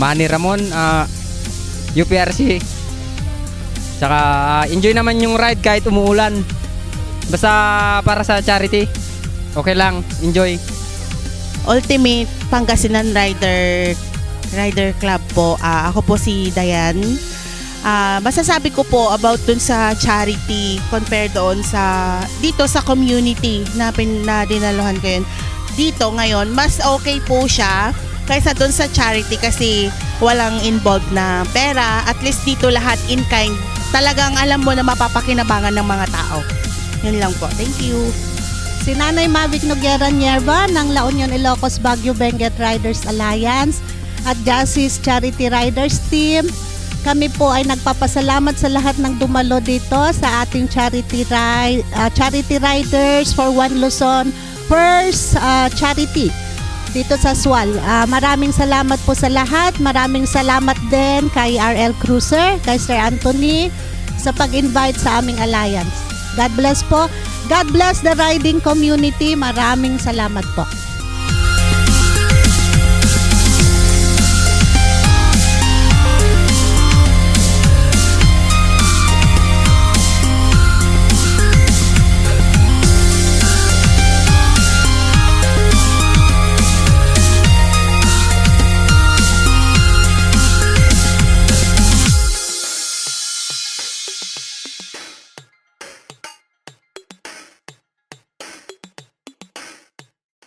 Manny Ramon, UPRC. Tsaka enjoy naman yung ride kahit umuulan. Basta para sa charity. Okay lang, enjoy. Ultimate Pangasinan Rider Club po. Ako po si Dayan. Masasabi ko po about dun sa charity compared doon sa dito sa community na dinaluhan ko yun. Dito ngayon, mas okay po siya kaysa doon sa charity kasi walang involved na pera. At least dito lahat in kind. Talagang alam mo na mapapakinabangan ng mga tao. Yun lang po. Thank you. Si Nanay Mavic Noguera Nierva ng La Union Ilocos Baguio Benguet Riders Alliance at Justice Charity Riders Team. Kami po ay nagpapasalamat sa lahat ng dumalo dito sa ating Charity Riders for One Luzon First Charity dito sa Sual. Maraming salamat po sa lahat. Maraming salamat din kay RL Cruiser, kay Sir Anthony sa pag-invite sa aming alliance. God bless po. God bless the riding community. Maraming salamat po.